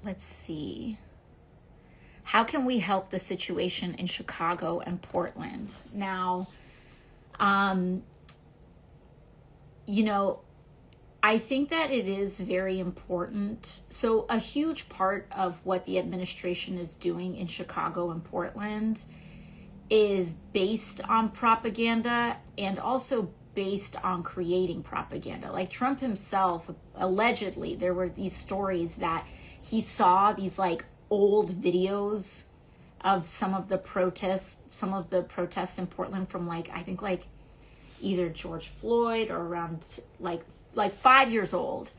let's see. How can we help the situation in Chicago and Portland? Now, you know, I think that it is very important. So a huge part of what the administration is doing in Chicago and Portland is based on propaganda and also based on creating propaganda. Like Trump himself, allegedly, there were these stories that he saw these like old videos of some of the protests in Portland from like, I think like either George Floyd or around like 5 years old.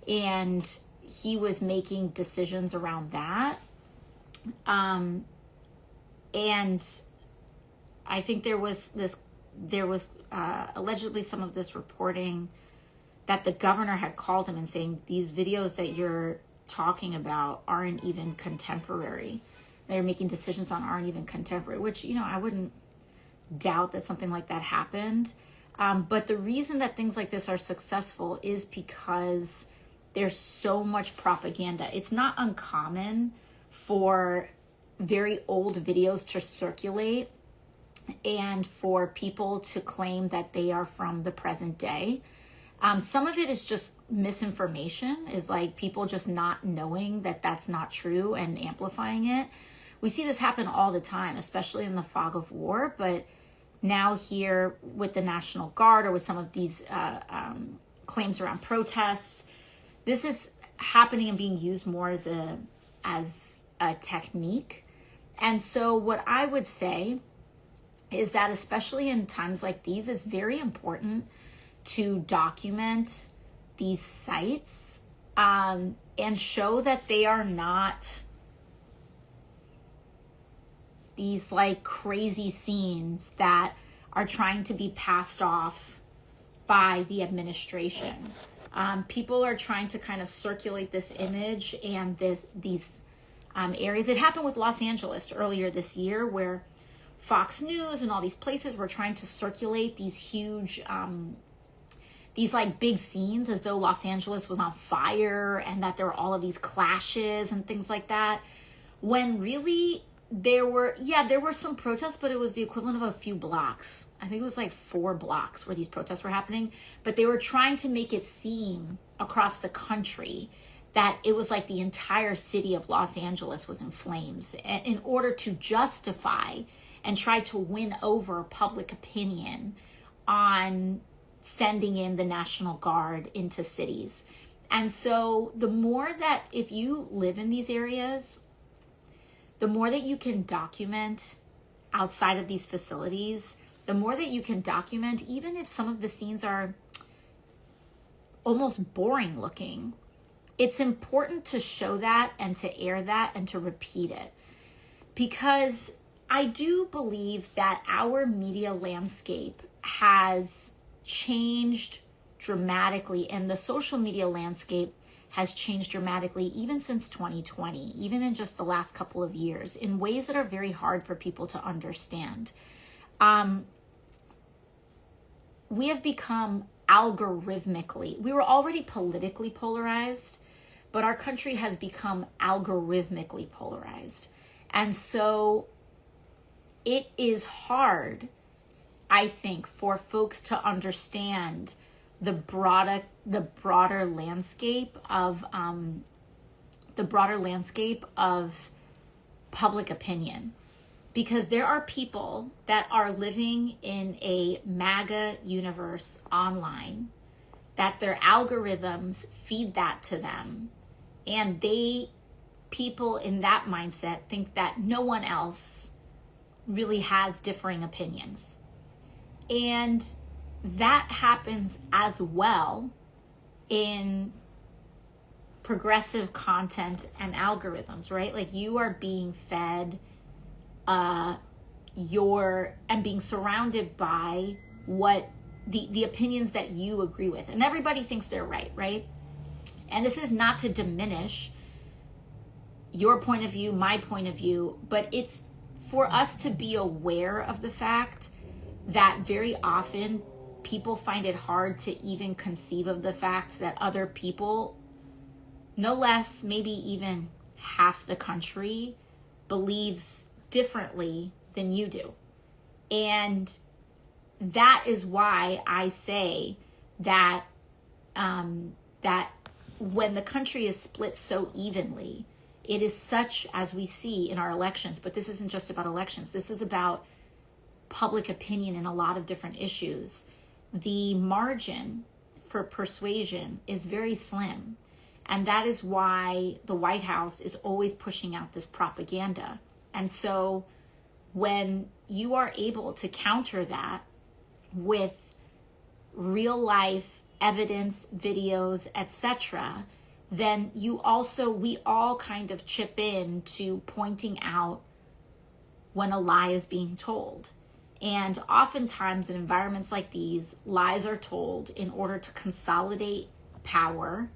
And he was making decisions around that. And I think there was allegedly some of this reporting that the governor had called him and saying, these videos that you're talking about aren't even contemporary. They're making decisions on aren't even contemporary, which, you know, I wouldn't doubt that something like that happened. But the reason that things like this are successful is because there's so much propaganda. It's not uncommon for very old videos to circulate and for people to claim that they are from the present day. Some of it is just misinformation, is like people just not knowing that that's not true and amplifying it. We see this happen all the time, especially in the fog of war, but now here with the National Guard or with some of these claims around protests, this is happening and being used more as a technique. And so what I would say is that especially in times like these, it's very important to document these sites and show that they are not these like crazy scenes that are trying to be passed off by the administration. People are trying to kind of circulate this image and these areas. It happened with Los Angeles earlier this year, where Fox News and all these places were trying to circulate these huge, these like big scenes as though Los Angeles was on fire and that there were all of these clashes and things like that. When really there were some protests, but it was the equivalent of a few blocks. I think it was like 4 blocks where these protests were happening, but they were trying to make it seem across the country that it was like the entire city of Los Angeles was in flames in order to justify and try to win over public opinion on sending in the National Guard into cities. And so the more that, if you live in these areas, the more that you can document outside of these facilities, the more that you can document, even if some of the scenes are almost boring looking, it's important to show that and to air that and to repeat it. Because I do believe that our media landscape has changed dramatically, and the social media landscape has changed dramatically even since 2020, even in just the last couple of years, in ways that are very hard for people to understand. We have become algorithmically, we were already politically polarized, but our country has become algorithmically polarized. And so it is hard, I think, for folks to understand the broader landscape of public opinion, because there are people that are living in a MAGA universe online, that their algorithms feed that to them, and people in that mindset think that no one else really has differing opinions. And that happens as well in progressive content and algorithms, right? Like you are being fed and being surrounded by what the opinions that you agree with. And everybody thinks they're right? And this is not to diminish your point of view, my point of view, but it's for us to be aware of the fact that very often people find it hard to even conceive of the fact that other people, no less, maybe even half the country believes differently than you do. And that is why I say that that when the country is split so evenly, it is such, as we see in our elections, but this isn't just about elections. This is about public opinion in a lot of different issues. The margin for persuasion is very slim. And that is why the White House is always pushing out this propaganda. And so when you are able to counter that with real life evidence, videos, etc., then we all kind of chip in to pointing out when a lie is being told. And oftentimes in environments like these, lies are told in order to consolidate power,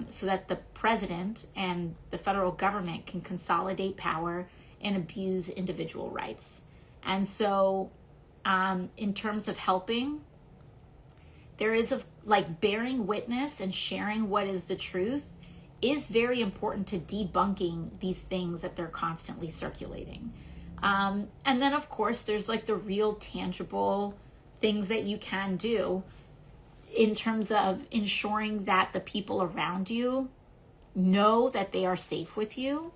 so that the president and the federal government can consolidate power and abuse individual rights. And so in terms of helping, there is bearing witness and sharing what is the truth is very important to debunking these things that they're constantly circulating. And then of course there's the real tangible things that you can do in terms of ensuring that the people around you know that they are safe with you,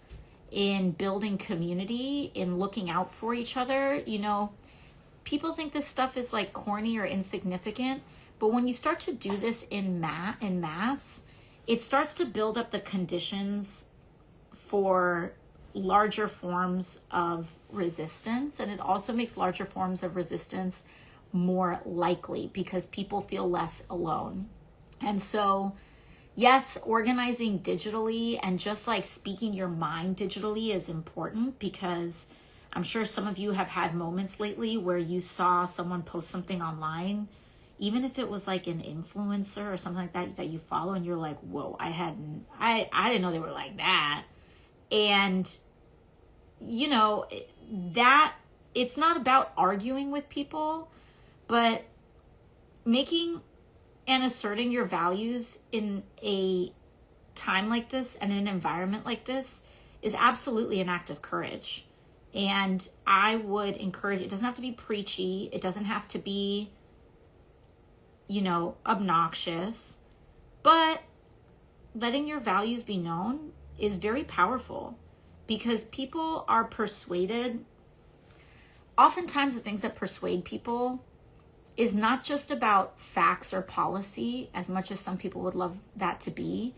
in building community, in looking out for each other. People think this stuff is corny or insignificant, but when you start to do this in mass, it starts to build up the conditions for larger forms of resistance, and it also makes larger forms of resistance more likely because people feel less alone. And so, yes, organizing digitally and just speaking your mind digitally is important, because I'm sure some of you have had moments lately where you saw someone post something online, even if it was an influencer or something like that you follow, and you're like, whoa, I didn't know they were like that. And that it's not about arguing with people, but making and asserting your values in a time like this and in an environment like this is absolutely an act of courage. And I would encourage, it doesn't have to be preachy. It doesn't have to be, obnoxious, but letting your values be known is very powerful, because people are persuaded. Oftentimes the things that persuade people is not just about facts or policy, as much as some people would love that to be,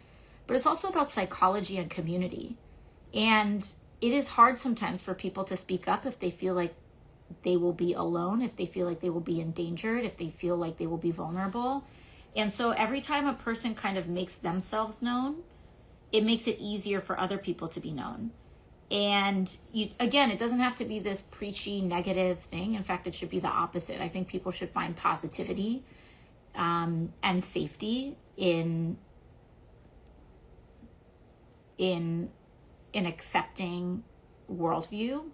but it's also about psychology and community. And it is hard sometimes for people to speak up if they feel like they will be alone, if they feel like they will be endangered, if they feel like they will be vulnerable. And so every time a person kind of makes themselves known, it makes it easier for other people to be known. And again, it doesn't have to be this preachy negative thing. In fact, it should be the opposite. I think people should find positivity and safety in accepting worldview.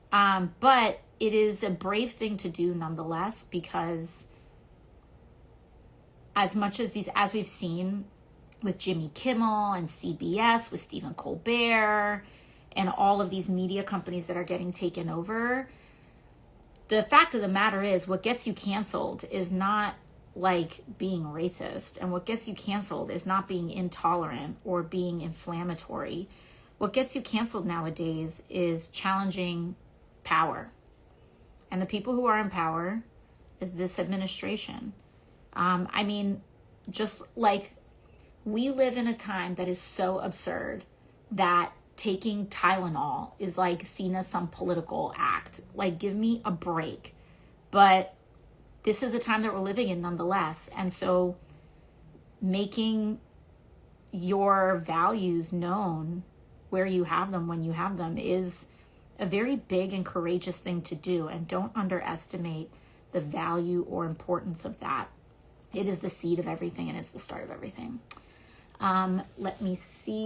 But it is a brave thing to do nonetheless, because as we've seen with Jimmy Kimmel and CBS, with Stephen Colbert, and all of these media companies that are getting taken over, the fact of the matter is, what gets you canceled is not being racist. And what gets you canceled is not being intolerant or being inflammatory. What gets you canceled nowadays is challenging power. And the people who are in power is this administration. We live in a time that is so absurd that taking Tylenol is seen as some political act. Give me a break. But this is the time that we're living in nonetheless. And so making your values known where you have them, when you have them, is a very big and courageous thing to do. And don't underestimate the value or importance of that. It is the seed of everything, and it's the start of everything. Let me see.